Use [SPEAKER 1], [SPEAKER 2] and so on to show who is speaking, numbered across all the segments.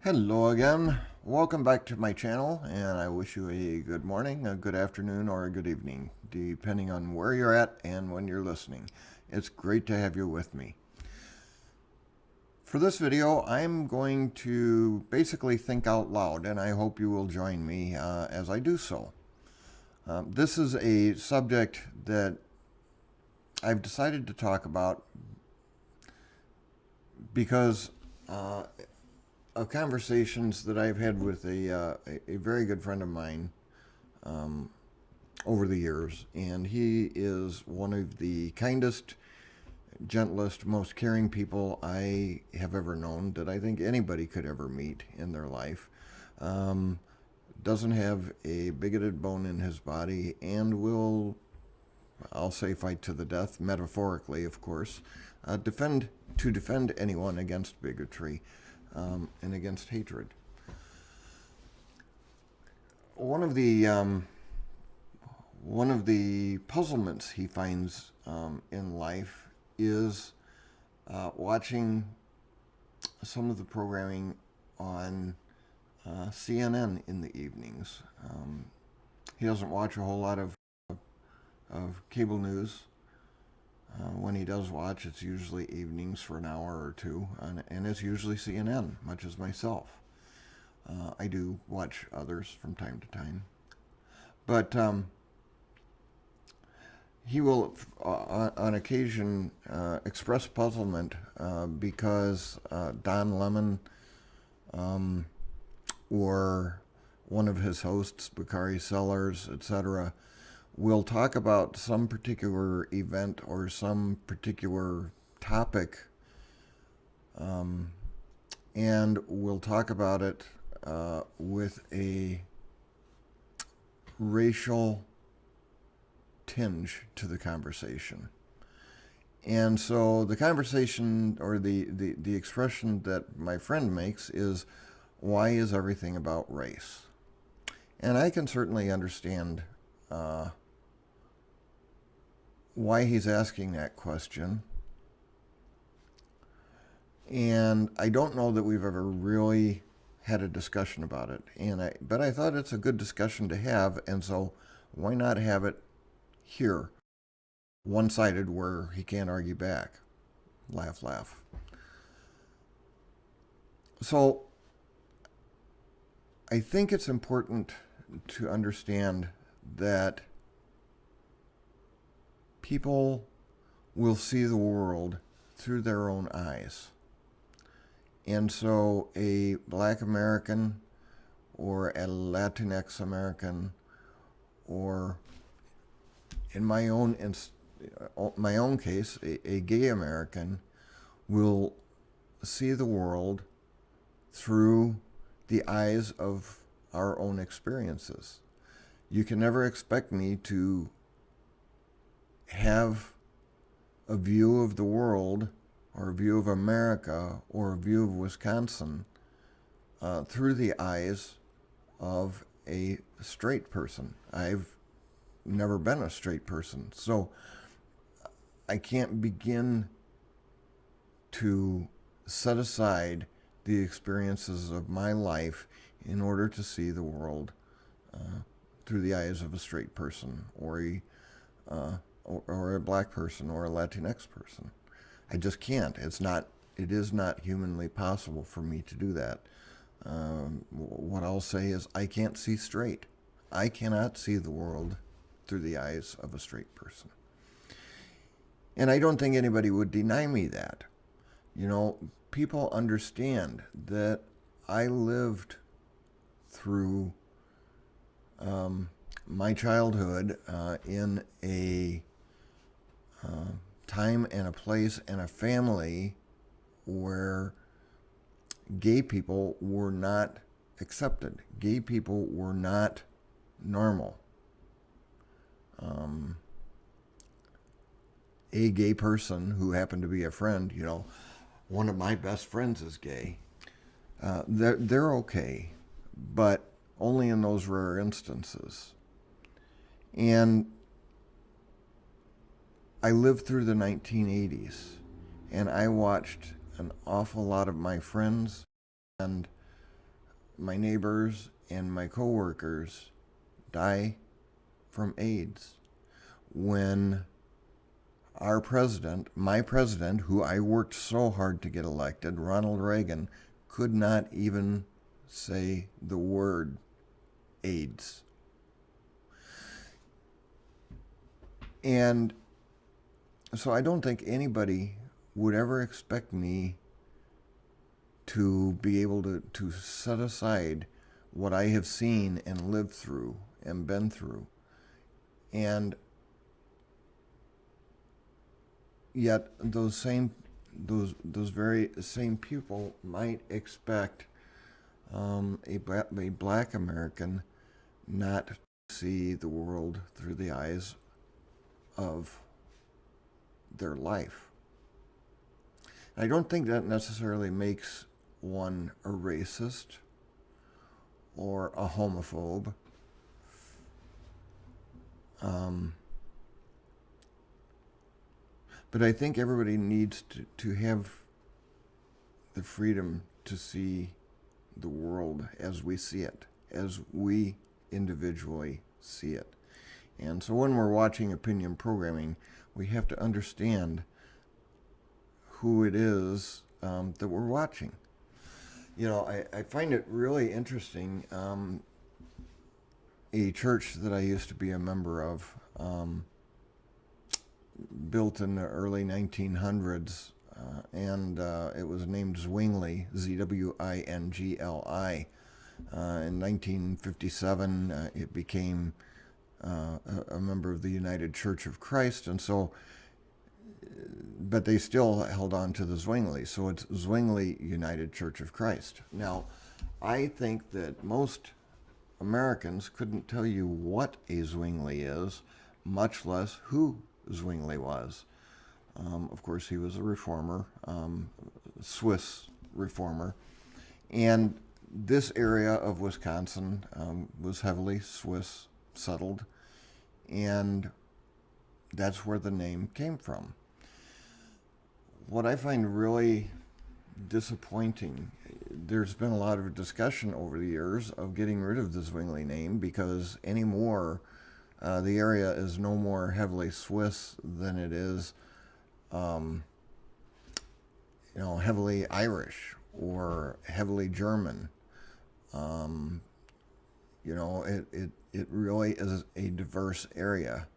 [SPEAKER 1] Hello again. Welcome back to my channel, and I wish you a good morning, a good afternoon, or a good evening, depending on where you're at and when you're listening. It's great to have you with me. For this video, I'm going to basically think out loud, and I hope you will join me as I do so. This is a subject that I've decided to talk about because of conversations that I've had with a very good friend of mine over the years, and he is one of the kindest, gentlest, most caring people I have ever known, that I think anybody could ever meet in their life. Doesn't have a bigoted bone in his body, and will, I'll say, fight to the death, metaphorically, of course, defend anyone against bigotry and against hatred. One of the puzzlements he finds in life is watching some of the programming on CNN in the evenings. He doesn't watch a whole lot of cable news. When he does watch, it's usually evenings for an hour or two, and it's usually CNN, much as myself. I do watch others from time to time. But he will, on occasion, express puzzlement because Don Lemon or one of his hosts, Bakari Sellers, etc., will talk about some particular event or some particular topic, and we'll talk about it with a racial tinge to the conversation. And so the conversation, or the expression that my friend makes, is, why is everything about race? And I can certainly understand why he's asking that question. And I don't know that we've ever really had a discussion about it. But I thought it's a good discussion to have, and so why not have it here, one-sided, where he can't argue back? Laugh, laugh. So I think it's important to understand that people will see the world through their own eyes. And so a Black American or a Latinx American, or in my own case, a gay American, will see the world through the eyes of our own experiences. You can never expect me to have a view of the world, or a view of America, or a view of Wisconsin through the eyes of a straight person. I've never been a straight person, so I can't begin to set aside the experiences of my life in order to see the world through the eyes of a straight person, or a black person, or a Latinx person. I just can't. It is not humanly possible for me to do that. What I'll say is, I can't see straight. I cannot see the world through the eyes of a straight person. And I don't think anybody would deny me that. You know, people understand that I lived through my childhood in a time and a place and a family where gay people were not accepted. Gay people were not normal. A gay person who happened to be a friend, one of my best friends is gay. They're okay, but only in those rare instances. And I lived through the 1980s, and I watched an awful lot of my friends and my neighbors and my coworkers die from AIDS. When our president, my president, who I worked so hard to get elected, Ronald Reagan, could not even say the word AIDS. And so I don't think anybody would ever expect me to be able to set aside what I have seen and lived through and been through. And yet those very same people might expect a black American not to see the world through the eyes of their life. I don't think that necessarily makes one a racist or a homophobe. But I think everybody needs to have the freedom to see the world as we see it, as we individually see it. And so when we're watching opinion programming, we have to understand who it is that we're watching. You know, I find it really interesting. A church that I used to be a member of, built in the early 1900s, and it was named Zwingli, Zwingli. In 1957, it became a member of the United Church of Christ, and so, but they still held on to the Zwingli, so it's Zwingli United Church of Christ. Now, I think that most Americans couldn't tell you what a Zwingli is, much less who Zwingli was. Of course, he was a reformer, Swiss reformer, and this area of Wisconsin was heavily Swiss settled, and that's where the name came from. What I find really disappointing, there's been a lot of discussion over the years of getting rid of the Zwingli name because anymore the area is no more heavily Swiss than it is heavily Irish or heavily German. It really is a diverse area.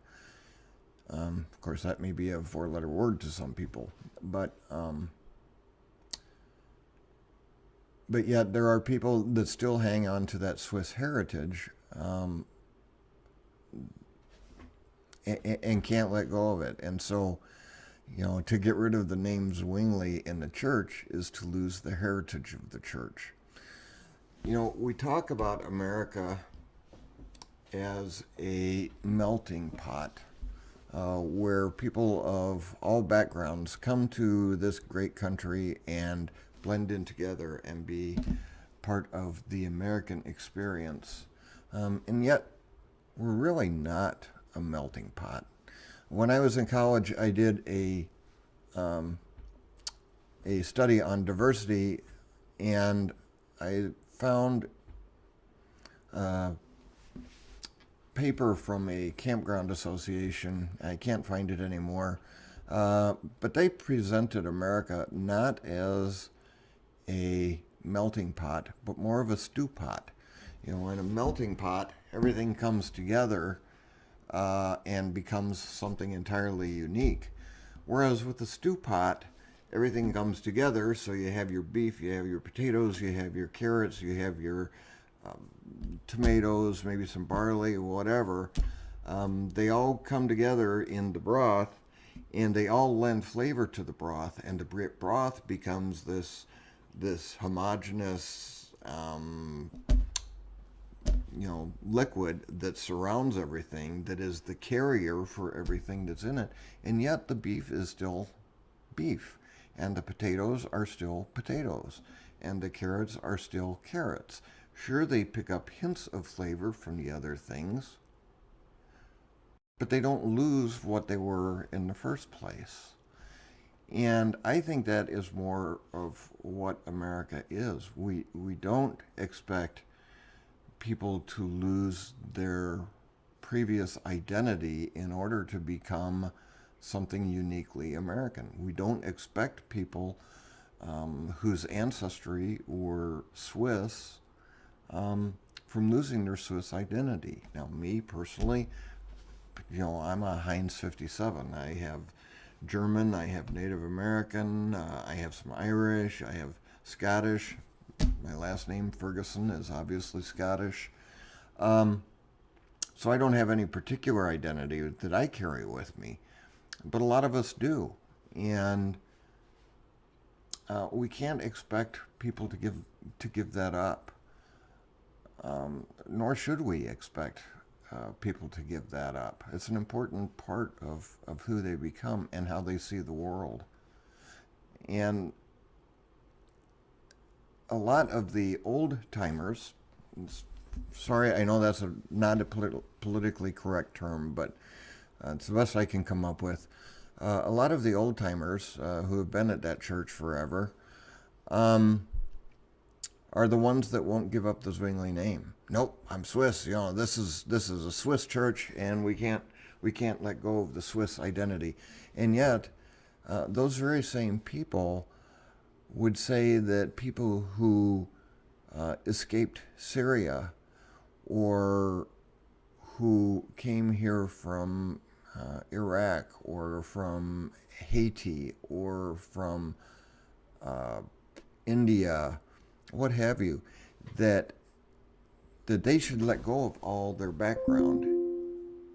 [SPEAKER 1] Of course, that may be a four-letter word to some people, but yet there are people that still hang on to that Swiss heritage and can't let go of it. And so, to get rid of the name Zwingli in the church is to lose the heritage of the church. We talk about America as a melting pot where people of all backgrounds come to this great country and blend in together and be part of the American experience. And yet, we're really not a melting pot. When I was in college, I did a study on diversity, and I found a paper from a campground association. I can't find it anymore, but they presented America not as a melting pot, but more of a stew pot. In a melting pot, everything comes together and becomes something entirely unique. Whereas with the stew pot, everything comes together, so you have your beef, you have your potatoes, you have your carrots, you have your tomatoes, maybe some barley, whatever. They all come together in the broth, and they all lend flavor to the broth, and the broth becomes this homogeneous liquid that surrounds everything, that is the carrier for everything that's in it. And yet the beef is still beef, and the potatoes are still potatoes, and the carrots are still carrots. Sure, they pick up hints of flavor from the other things, but they don't lose what they were in the first place. And I think that is more of what America is. We don't expect people to lose their previous identity in order to become something uniquely American. We don't expect people whose ancestry were Swiss from losing their Swiss identity. Now, me personally, I'm a Heinz 57. I have German, I have Native American, I have some Irish, I have Scottish. My last name, Ferguson, is obviously Scottish. So I don't have any particular identity that I carry with me, but a lot of us do. And we can't expect people to give that up, nor should we expect people to give that up. It's an important part of who they become and how they see the world. And a lot of the old timers, sorry, I know that's not a politically correct term, but it's the best I can come up with. A lot of the old timers who have been at that church forever are the ones that won't give up the Zwingli name. Nope, I'm Swiss. This is a Swiss church, and we can't let go of the Swiss identity. And yet, those very same people would say that people who escaped Syria or who came here from Iraq or from Haiti or from India, what have you, that they should let go of all their background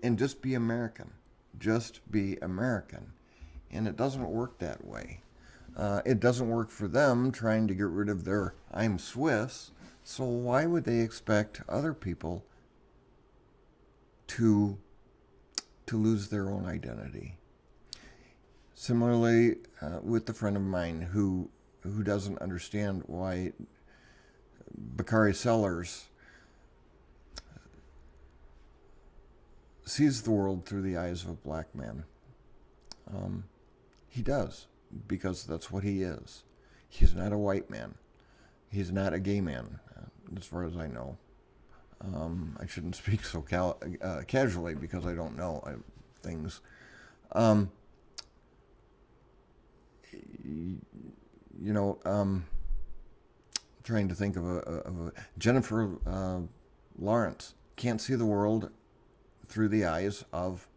[SPEAKER 1] and just be American. Just be American. And it doesn't work that way. It doesn't work for them trying to get rid of their I'm Swiss. So why would they expect other people to lose their own identity? Similarly, with a friend of mine who doesn't understand why Bakari Sellers sees the world through the eyes of a black man. He does, because that's what he is. He's not a white man. He's not a gay man, as far as I know. I shouldn't speak so casually because I don't know things. Trying to think of a Jennifer Lawrence can't see the world through the eyes of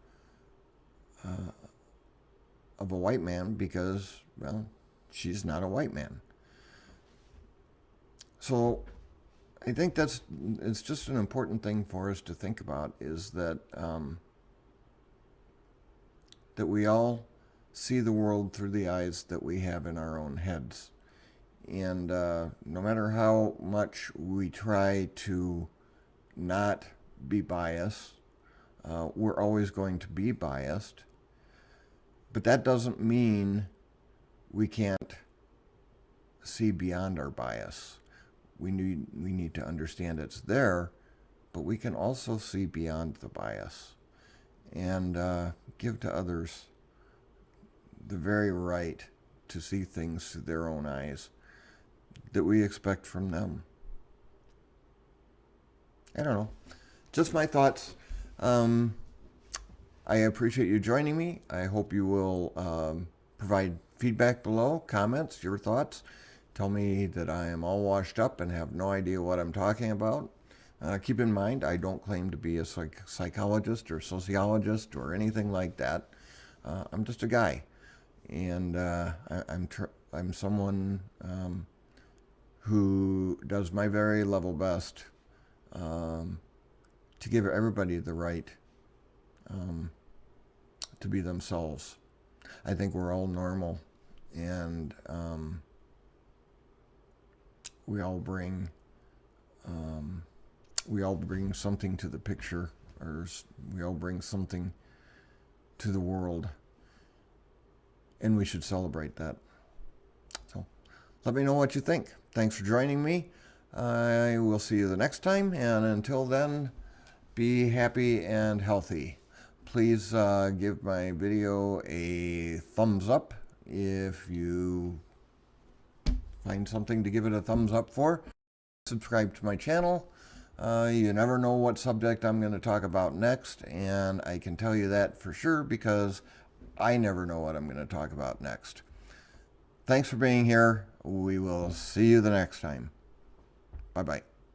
[SPEAKER 1] a white man because, well, she's not a white man. So I think it's just an important thing for us to think about, is that that we all see the world through the eyes that we have in our own heads. And no matter how much we try to not be biased, we're always going to be biased. But that doesn't mean we can't see beyond our bias. We need to understand it's there, but we can also see beyond the bias and give to others the very right to see things through their own eyes that we expect from them. I don't know. Just my thoughts. I appreciate you joining me. I hope you will provide feedback below, comments, your thoughts. Tell me that I am all washed up and have no idea what I'm talking about. Keep in mind, I don't claim to be a psychologist or sociologist or anything like that. I'm just a guy, and I'm someone who does my very level best to give everybody the right to be themselves. I think we're all normal, and we all bring something to the picture, or we all bring something to the world, and we should celebrate that. So let me know what you think. Thanks for joining me. I will see you the next time, and until then, be happy and healthy. Please give my video a thumbs up If you find something to give it a thumbs up for, subscribe to my channel. You never know what subject I'm going to talk about next, and I can tell you that for sure because I never know what I'm going to talk about next. Thanks for being here. We will see you the next time. Bye-bye.